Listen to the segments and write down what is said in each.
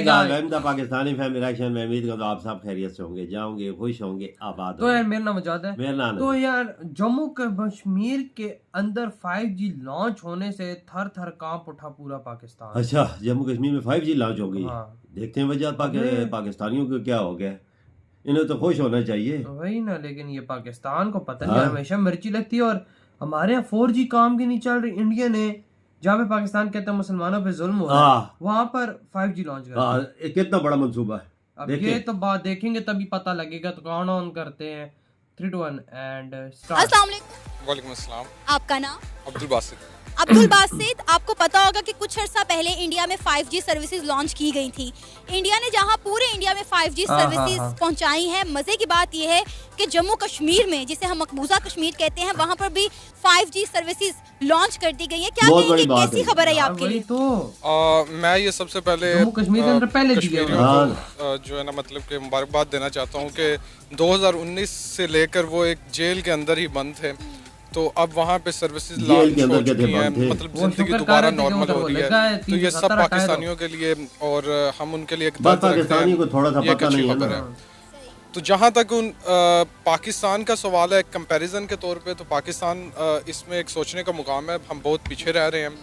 आइंदा Pakistani family election में उम्मीद करता हूं आप सब खैरियत से होंगे, जाओगे, खुश होंगे, आबाद तो यार मेरा नाम आजाद है। मेरा नाम तो यार जम्मू कश्मीर के अंदर 5G लॉन्च होने से थर थर कांप उठा पूरा पाकिस्तान। अच्छा, जम्मू कश्मीर में 5G लॉन्च हो गई। हाँ। देखते हैं वजह पाकिस्तानियों को क्या हो गया, इन्हें तो खुश होना चाहिए। वही ना, लेकिन ये पाकिस्तान को पता नहीं हमेशा मिर्ची लगती है। और हमारे यहाँ 4G काम की नहीं चल रही। इंडिया ने जहाँ पे पाकिस्तान कहता है मुसलमानों पे जुल्म हो रहा है, वहाँ पर 5G लॉन्च कर कितना बड़ा मंसूबा है। अब ये तो बात देखेंगे तभी पता लगेगा। तो काउंट ऑन करते हैं 3 2 1 एंड स्टार्ट। अस्सलाम वालेकुम। वालेकुम अस्सलाम। आपका नाम? अब्दुल बासित। अब्दुल बासित, आपको पता होगा कि कुछ अर्सा पहले इंडिया में 5G सर्विसेज लॉन्च की गई थी। इंडिया ने जहां पूरे इंडिया में 5G सर्विसेज पहुंचाई हैं, मजे की बात यह है कि जम्मू कश्मीर में, जिसे हम मकबूजा कश्मीर कहते हैं, वहां पर भी 5G सर्विसेज लॉन्च कर दी गई है। क्या कहेंगे, कैसी खबर है आपके लिए? तो मैं ये सबसे पहले जम्मू कश्मीर के अंदर पहले कश्मीरियों को जो है ना मतलब कि मुबारकबाद देना चाहता हूँ कि 2019 से लेकर वो एक जेल के अंदर ही बंद थे, तो अब वहाँ पे सर्विसेज लॉन्च हो चुकी हैं, मतलब जिंदगी दोबारा नॉर्मल हो रही है। तो ये सब पाकिस्तानियों के लिए और हम उनके लिए एक दर्द रखते हैं, ये एक अच्छी खबर है। तो जहाँ तक उन पाकिस्तान का सवाल है, कंपैरिजन के तौर पे, तो पाकिस्तान इसमें एक सोचने का मुकाम है। हम बहुत पीछे रह रहे हैं।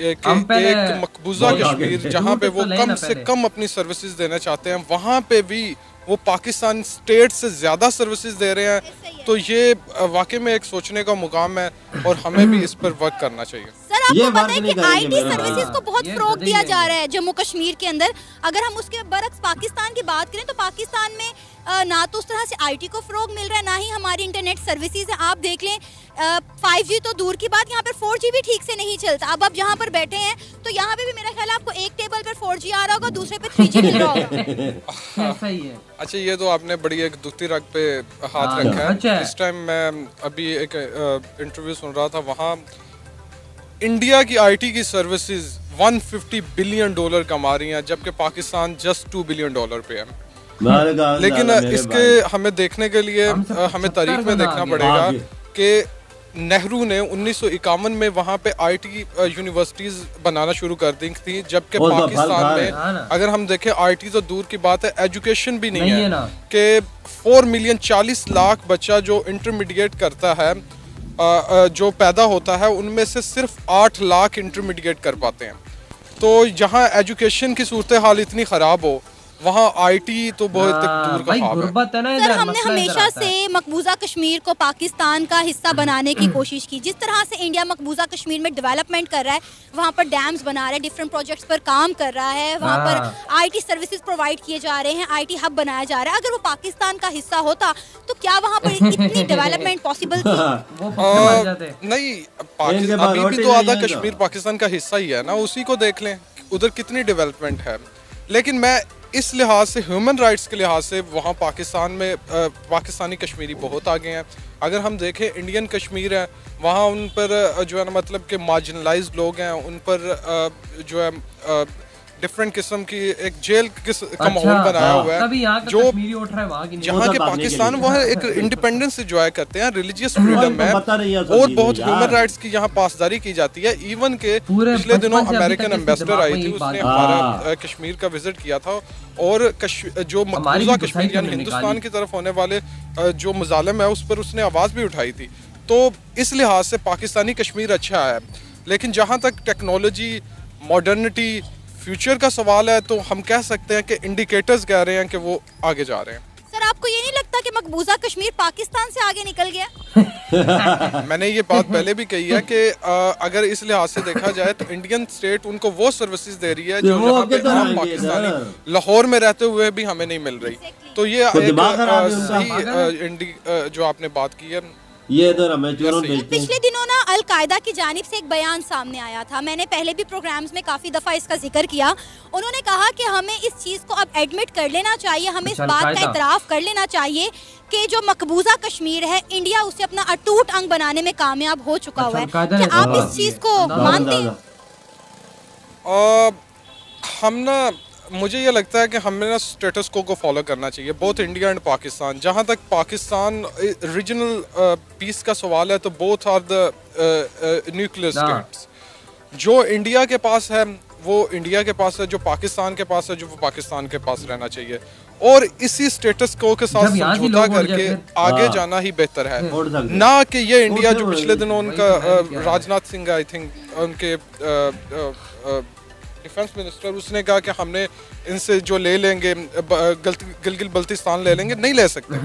एक मकबूजा कश्मीर जहाँ पे वो कम से कम अपनी सर्विसेज देना चाहते हैं, वहाँ पे भी वो पाकिस्तान स्टेट से ज़्यादा सर्विसेज दे रहे हैं। तो ये वाकई में एक सोचने का मुकाम है और हमें भी इस पर वर्क करना चाहिए। सर, आपको पता है कि आईटी सर्विसेज को बहुत फरोग दिया जा रहा है जम्मू कश्मीर के अंदर। अगर हम उसके बरक्स पाकिस्तान की बात करें तो पाकिस्तान में ना तो उस तरह से आईटी को फरोग मिल रहा है, ना ही हमारी इंटरनेट सर्विसेज है। आप देख लें, 5G तो दूर की बात, यहाँ पर 4G भी ठीक से नहीं चलता। अब आप जहाँ पर बैठे हैं तो यहाँ पे भी मेरा ख्याल है आपको एक टेबल पर 4G आ रहा होगा, दूसरे पे 3G मिल रहा होगा। ऐसा ही है। अच्छा, ये तो आपने बड़ी एक दुखती रग पे हाथ रखा है। इस टाइम मैं अभी एक इंटरव्यू सुन रहा था, वहाँ इंडिया की आईटी की सर्विसेज $150 बिलियन कमा रही हैं, जबकि पाकिस्तान जस्ट $2 बिलियन पे है। लेकिन इसके हमें देखने के लिए हमें तारीख में देखना पड़ेगा कि नेहरू ने 1951 में वहाँ पे आईटी यूनिवर्सिटीज बनाना शुरू कर दी थी, जबकि पाकिस्तान में अगर हम देखें आईटी तो दूर की बात है, एजुकेशन भी नहीं है कि 4 मिलियन 40 लाख बच्चा जो इंटरमीडिएट करता है, जो पैदा होता है, उनमें से सिर्फ 8 लाख इंटरमीडिएट कर पाते हैं। तो यहाँ एजुकेशन की सूरत हाल इतनी ख़राब हो, वहाँ आईटी तो बहुत दूर का ख्वाब है। सर, हमने हमेशा से मकबूजा कश्मीर को पाकिस्तान का हिस्सा बनाने की कोशिश की। जिस तरह से इंडिया मकबूजा कश्मीर में डेवलपमेंट कर रहा है, वहाँ पर डैम्स बना रहा है, डिफरेंट प्रोजेक्ट्स पर काम कर रहा है, वहाँ पर आईटी सर्विसेज प्रोवाइड किए जा रहे हैं, आईटी हब बनाया जा रहा है। अगर वो पाकिस्तान का हिस्सा होता तो क्या वहाँ पर इतनी डेवलपमेंट पॉसिबल थी? नहीं, अभी भी तो आधा कश्मीर पाकिस्तान का हिस्सा ही है ना, उसी को देख लें, उधर कितनी डेवलपमेंट है। लेकिन मैं इस लिहाज से, ह्यूमन राइट्स के लिहाज से, वहाँ पाकिस्तान में पाकिस्तानी कश्मीरी बहुत आगे हैं। अगर हम देखें इंडियन कश्मीर है, वहाँ उन पर जो है ना मतलब कि मार्जिनलाइज्ड लोग हैं, उन पर जो है डिफरेंट किस्म की एक जेल का माहौल बनाया हुआ है, जो जहाँ के पाकिस्तान वह एक इंडिपेंडेंस एंजॉय करते हैं, रिलीजियस फ्रीडम है और बहुत ह्यूमन राइट्स की यहाँ पासदारी की जाती है। इवन के पिछले दिनों अमेरिकन एम्बेसडर आई थी, उसने हमारा कश्मीर का विजिट किया था और जो मकबूजा कश्मीर यानी हिंदुस्तान की तरफ होने वाले जो मुजालिम है उस पर उसने आवाज़ भी उठाई थी। तो इस लिहाज से पाकिस्तानी कश्मीर अच्छा है। लेकिन जहाँ तक टेक्नोलॉजी, मॉडर्निटी, फ्यूचर का सवाल है, तो हम कह सकते हैं कि इंडिकेटर्स कह रहे हैं कि वो आगे जा रहे हैं। सर, आपको ये नहीं लगता कि मकबूजा कश्मीर पाकिस्तान से आगे निकल गया? मैंने ये बात पहले भी कही है कि अगर इस लिहाज से देखा जाए तो इंडियन स्टेट उनको वो सर्विसेज दे रही है जो यहाँ पे आम पाकिस्तानी लाहौर में रहते हुए भी हमें नहीं मिल रही। तो ये सही जो आपने बात की है। ये इधर हमें पिछले दिनों ना अल कायदा की जानिब से एक बयान सामने आया था। मैंने पहले भी प्रोग्राम्स में काफ़ी दफ़ा इसका जिक्र किया। उन्होंने कहा कि हमें इस चीज़ को अब एडमिट कर लेना चाहिए, हमें इस बात का इतराफ़ कर लेना चाहिए कि जो मकबूजा कश्मीर है, इंडिया उसे अपना अटूट अंग बनाने में कामयाब हो चुका हुआ है। क्या आप इस चीज़ को मानते हैं? हम ना, मुझे ये लगता है कि हमें ना स्टेटस को फॉलो करना चाहिए, बोथ इंडिया एंड पाकिस्तान। जहाँ तक पाकिस्तान रीजनल पीस का सवाल है, तो both are the nuclear states. जो इंडिया के पास है वो इंडिया के पास है, जो पाकिस्तान के पास है, जो वो पाकिस्तान के पास रहना चाहिए, और इसी स्टेटस को के साथ समझौता करके आगे जाना ही बेहतर है, ना कि ये इंडिया जो पिछले दिनों उनका राजनाथ सिंह आई थिंक उनके डिफेंस मिनिस्टर, उसने कहा कि हमने इनसे जो ले लेंगे गिलगित बल्तिस्तान ले लेंगे, नहीं ले सकते।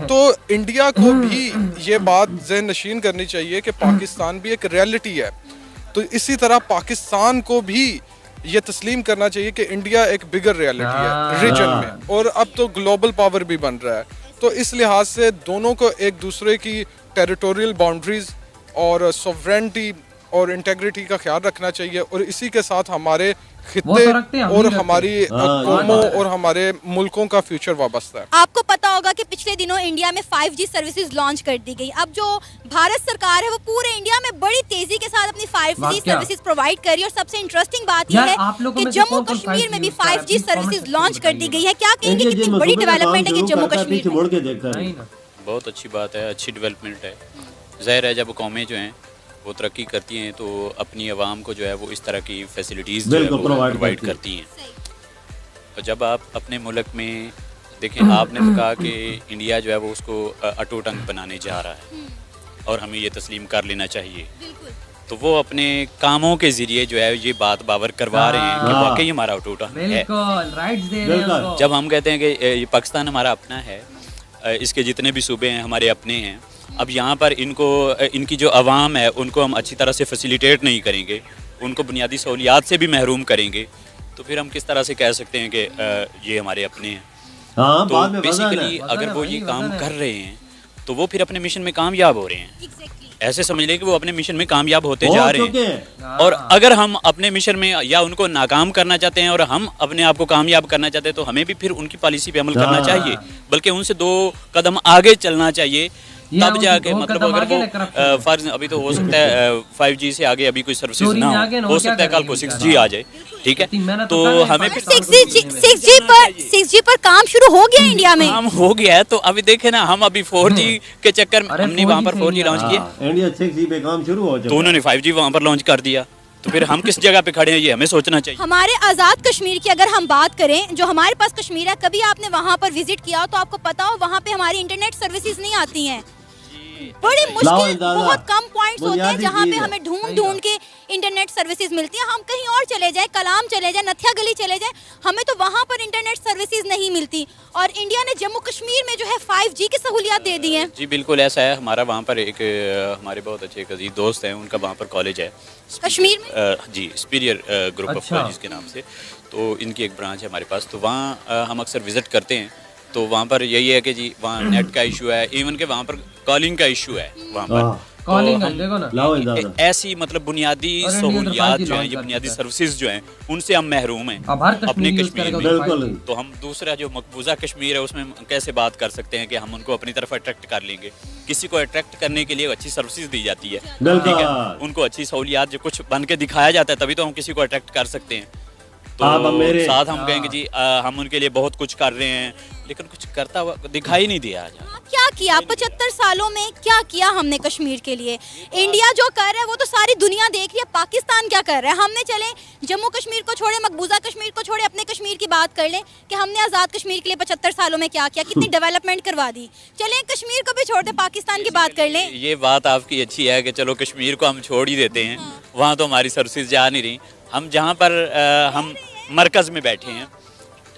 तो इंडिया को भी ये बात ज़हन नशीन करनी चाहिए कि पाकिस्तान भी एक रियलिटी है, तो इसी तरह पाकिस्तान को भी ये तस्लीम करना चाहिए कि इंडिया एक बिगर रियलिटी है रीजन में, और अब तो ग्लोबल पावर भी बन रहा है। तो इस लिहाज से दोनों को एक दूसरे की टेरिटोरियल बाउंड्रीज और सॉवरेनिटी और इंटेग्रिटी का ख्याल रखना चाहिए, और इसी के साथ हमारे खित्ते और हमारी कौमों और हमारे मुल्कों का फ्यूचर वाबस्ता है। आपको पता होगा कि पिछले दिनों इंडिया में 5G सर्विसेज लॉन्च कर दी गई। अब जो भारत सरकार है वो पूरे इंडिया में बड़ी तेजी के साथ अपनी 5G सर्विसेज प्रोवाइड कर रही है, और सबसे इंटरेस्टिंग बात यह है कि जम्मू कश्मीर में भी 5G सर्विसेज लॉन्च कर दी गई है। क्या कहेंगे कितनी बड़ी डेवलपमेंट है कि जम्मू कश्मीर में? बहुत अच्छी बात है, अच्छी डेवलपमेंट है। ज़ाहिर है जब कौमें जो हैं वो तरक्की करती हैं तो अपनी आवाम को जो है वो इस तरह की फैसिलिटीज़ जो है वो प्रोवाइड करती हैं। तो जब आप अपने मुल्क में देखें, आपने तो कहा कि इंडिया जो है वो उसको अटूट बनाने जा रहा है, और हमें ये तस्लीम कर लेना चाहिए। तो वो अपने कामों के ज़रिए जो है ये बात बावर करवा रहे हैं कि वाकई हमारा अटूट है। जब हम कहते हैं कि ये पाकिस्तान हमारा अपना है, इसके जितने भी सूबे हैं हमारे अपने हैं, अब यहाँ पर इनकी जो आवाम है उनको हम अच्छी तरह से फैसिलिटेट नहीं करेंगे, उनको बुनियादी सहूलियात से भी महरूम करेंगे, तो फिर हम किस तरह से कह सकते हैं कि ये हमारे अपने हैं। तो बेसिकली अगर वो ये काम कर रहे हैं तो वो फिर अपने मिशन में कामयाब हो रहे हैं। ऐसे समझ लें कि वो अपने मिशन में कामयाब होते जा रहे हैं, और अगर हम अपने मिशन में या उनको नाकाम करना चाहते हैं और हम अपने आप को कामयाब करना चाहते हैं तो हमें भी फिर उनकी पॉलिसी पे अमल करना चाहिए, बल्कि उनसे 2 कदम आगे चलना चाहिए, तब जाके मतलब अगर वो फर्ज अभी तो हो सकता है 5G से आगे अभी कोई सर्विसेज ना हो सकता है कल को 6G आ जाए, ठीक है। तो हमें 6G पर काम शुरू हो गया इंडिया में, काम हो गया है। तो अभी देखे ना, हम अभी 4G के चक्कर में हमने वहाँ पर 4G लॉन्च किया, इंडिया 6G पे काम शुरू हो तो उन्होंने 5G वहाँ पर लॉन्च कर दिया, तो फिर हम किस जगह पे खड़े हैं ये हमें सोचना चाहिए। हमारे आज़ाद कश्मीर की अगर हम बात करें, जो हमारे पास कश्मीर है, कभी आपने वहाँ पर विजिट किया हो तो आपको पता हो वहाँ पे हमारी इंटरनेट सर्विसेज नहीं आती हैं। बड़ी मुश्किल, बहुत कम पॉइंट्स होते हैं जहाँ पे हमें ढूंढ के इंटरनेट सर्विसेज मिलती है। हम कहीं और चले जाए, कलाम चले जाए, नथिया गली चले जाए, हमें तो वहाँ पर इंटरनेट सर्विसेज नहीं मिलती, और इंडिया ने जम्मू कश्मीर में जो है 5G की सहूलियत दे दी है। जी बिल्कुल ऐसा है। हमारा वहाँ पर एक हमारे बहुत अच्छे एक अजीज दोस्त हैं, उनका वहाँ पर कॉलेज है कश्मीर में, जी सुपीरियर ग्रुप ऑफ कॉलेज के नाम से, तो इनकी एक ब्रांच है हमारे पास, तो वहाँ हम अक्सर विजिट करते हैं। तो वहाँ पर यही है कि जी वहाँ नेट का इशू है, इवन के वहाँ पर कॉलिंग का इशू है वहाँ पर। कॉलिंग देखो ना, ऐसी मतलब बुनियादी सहूलियात जो हैं, ये बुनियादी सर्विसेज जो हैं, उनसे हम महरूम हैं अपने कश्मीर में। तो हम दूसरा जो मकबूजा कश्मीर है उसमें कैसे बात कर सकते हैं कि हम उनको अपनी तरफ अट्रैक्ट कर लेंगे। किसी को अट्रैक्ट करने के लिए अच्छी सर्विसेज दी जाती है, ठीक है, उनको अच्छी सहूलियात जो कुछ बन के दिखाया जाता है, तभी तो हम किसी को अट्रैक्ट कर सकते हैं। तो साथ हम कहेंगे जी हम उनके लिए बहुत कुछ कर रहे हैं, लेकिन कुछ करता हुआ दिखाई नहीं दिया। क्या किया 75 सालों में, क्या किया हमने कश्मीर के लिए? इंडिया जो कर रहा है वो तो सारी दुनिया देख रही है, पाकिस्तान क्या कर रहा है? हमने चले जम्मू कश्मीर को छोड़े, मकबूजा कश्मीर को छोड़े, अपने कश्मीर की बात कर लें कि हमने आज़ाद कश्मीर के लिए 75 सालों में क्या किया, कितनी डेवलपमेंट करवा दी। चलें कश्मीर को भी छोड़ दे, पाकिस्तान की बात कर लें। ये बात आपकी अच्छी है कि चलो कश्मीर को हम छोड़ ही देते हैं, वहाँ तो हमारी सर्विसेज जा नहीं रही। हम जहाँ पर हम मरकज़ में बैठे हैं,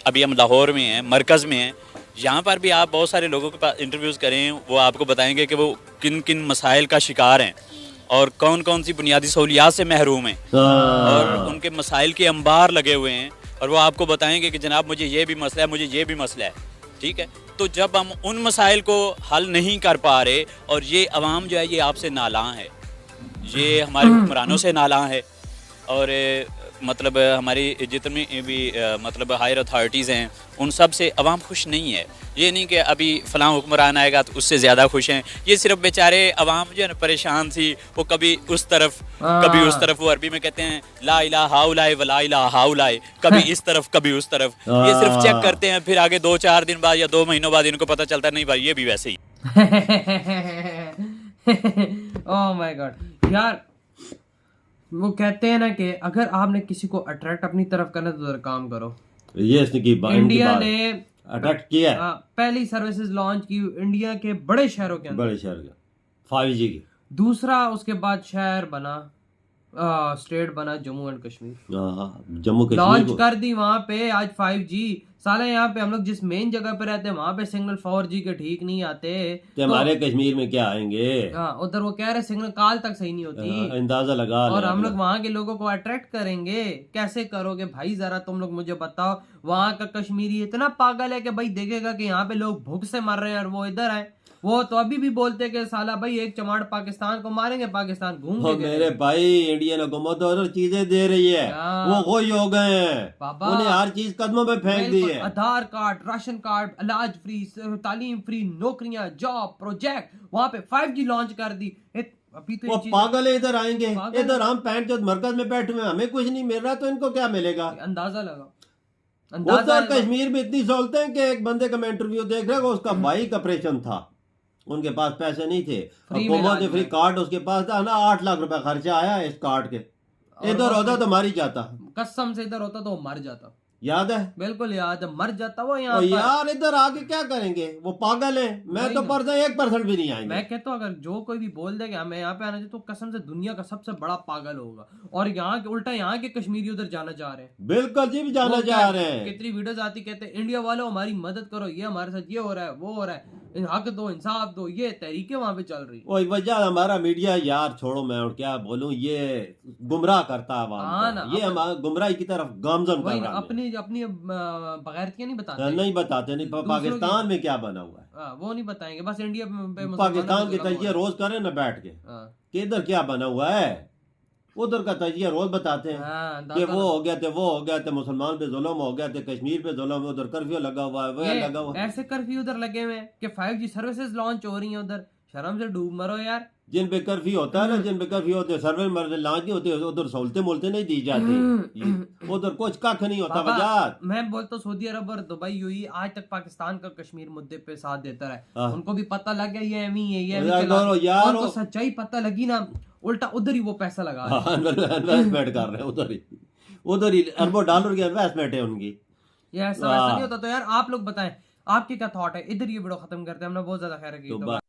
अभी हम लाहौर में हैं, मरकज़ में हैं, यहाँ पर भी आप बहुत सारे लोगों के पास इंटरव्यूज़ करें, वो आपको बताएंगे कि वो किन किन मसाइल का शिकार हैं और कौन कौन सी बुनियादी सहूलियात से महरूम हैं, और उनके मसाइल के अंबार लगे हुए हैं, और वो आपको बताएंगे कि जनाब मुझे ये भी मसला है, मुझे ये भी मसला है, ठीक है। तो जब हम उन मसाइल को हल नहीं कर पा रहे, और ये अवाम जो है ये आपसे नालां है, ये हमारे हुक्मरानों से नालां है, और मतलब हमारी जितनी भी मतलब हायर अथॉरिटीज़ हैं उन सब से अवाम खुश नहीं है। ये नहीं कि अभी फ़लाँ हुक्मरान आएगा तो उससे ज़्यादा खुश हैं, ये सिर्फ बेचारे अवाम जो है ना परेशान थी, वो कभी उस तरफ कभी उस तरफ, वो अरबी में कहते हैं ला इलाहा हाउलाए वला इलाहा हाउलाए, कभी इस तरफ कभी उस तरफ, ये सिर्फ चेक करते हैं, फिर आगे 2-4 दिन बाद या 2 महीनों बाद इनको पता चलता है नहीं भाई ये भी वैसे ही। ओह माय गॉड यार, वो कहते हैं ना कि अगर आपने किसी को अट्रैक्ट अपनी तरफ करना तो उधर काम करो। ये इसकी इंडिया ने अट्रैक्ट किया है। पहली सर्विसेज लॉन्च की इंडिया के बड़े शहरों के अंदर, बड़े शहर के 5G की। दूसरा उसके बाद शहर बना, स्टेट बना जम्मू एंड कश्मीर, जम्मू कश्मीर लॉन्च कर दी वहां पे आज 5G। साले यहाँ पे हम लोग जिस मेन जगह पे रहते हैं वहां पे सिग्नल 4G के ठीक नहीं आते, तो हमारे कश्मीर में क्या आएंगे? उधर वो कह रहे सिग्नल काल तक सही नहीं होती, अंदाजा लगा। और हम लोग वहां के लोगों को अट्रैक्ट करेंगे, कैसे करोगे भाई? जरा तुम लोग मुझे बताओ। वहां का कश्मीरी इतना पागल है कि भाई देखेगा कि यहाँ पे लोग भूख से मर रहे हैं और वो इधर आए, वो तो अभी भी बोलते हैं कि साला भाई एक चमाड़ पाकिस्तान को मारेंगे, पाकिस्तान घूम के मेरे भाई इंडियन हुकूमत और चीजें दे रही है, वो खुश हो गए हैं, उन्हें हर चीज कदमों पे फेंक दी है। आधार कार्ड, राशन कार्ड, इलाज फ्री, तालीम फ्री, नौकरियां, जॉब, प्रोजेक्ट, वहां पे 5G लॉन्च कर दी। अभी तो वो पागल है, इधर आएंगे, इधर हम पैंट जो मरकज में बैठे हुए हमें कुछ नहीं मिल रहा तो इनको क्या मिलेगा? अंदाजा लगा। उधर कश्मीर में इतनी सहूलतें कि एक बंदे का मैं इंटरव्यू देख रहा हूँ, उसका भाई का ऑपरेशन था, उनके पास पैसे नहीं थे, हुकूमत ने फ्री कार्ड उसके पास था ना, 8 लाख रुपए खर्चा आया इस कार्ड के। इधर होता तो मर ही जाता, कसम से इधर होता तो मर जाता। याद है? बिल्कुल याद है, मर जाता वो यहाँ यार इधर आके क्या करेंगे? वो पागल है। मैं तो 1% भी नहीं आएंगे। मैं कहता हूँ अगर जो कोई भी बोल दे कि हमें यहाँ पे आना चाहिए तो कसम से दुनिया का सबसे बड़ा पागल होगा। और यहाँ के उल्टा यहाँ के कश्मीरी उधर जाना चाह रहे हैं। बिल्कुल जी भी जाना चाह रहे हैं। कितनी वीडियोस आती कहते हैं इंडिया वालों हमारी मदद करो, ये हमारे साथ ये हो रहा है, वो हो रहा है, हक दो, इंसाफ दो, ये तहरीकें वहां पे चल रही। वही वजह हमारा मीडिया यार छोड़ो, मैं और क्या बोलूं, ये गुमराह करता है, ये हमारा गुमराही की तरफ गामजन कर रहा है। अपनी बगैरतियां नहीं बताते, नहीं बताते, नहीं पाकिस्तान में क्या बना हुआ है वो नहीं बताएंगे, बस इंडिया पे पाकिस्तान की तजिया रोज करें ना बैठ के कि इधर क्या बना हुआ है, उधर का तजिया रोज बताते हैं कि वो हो गया थे, वो हो गया थे, मुसलमान पे जुल्म हो गया थे, कश्मीर पे जुल्म, उधर कर्फ्यू लगा हुआ है, वह लगा हुआ है। ऐसे कर्फ्यू उधर लगे हुए कि 5G सर्विसेज लॉन्च हो रही है उधर, शर्म से डूब मरो यार। जिन पे कर्फ्यू होता है ना, जिन पे कर्फ्यू होते सर्वे लॉन्च नहीं होते, उधर सहूलतें मोलते नहीं दी जाती, उधर कुछ कख नहीं होता। वजह मैं बोलता हूँ सऊदी अरब और दुबई यूएई आज तक पाकिस्तान का कश्मीर मुद्दे पे साथ देता रहा है, उनको भी पता लग गया ये एमी है, ये उनको सच्चाई पता लगी ना, उल्टा उधर ही वो पैसा लगा इन्वेस्टमेंट कर रहे हैं, उधर ही अरबों डॉलर की इन्वेस्टमेंट है उनकी। ये ऐसा नहीं होता। तो यार आप लोग बताएं आपके क्या थॉट है? इधर ये वीडियो खत्म करते हैं, हमने बहुत ज्यादा खैर की।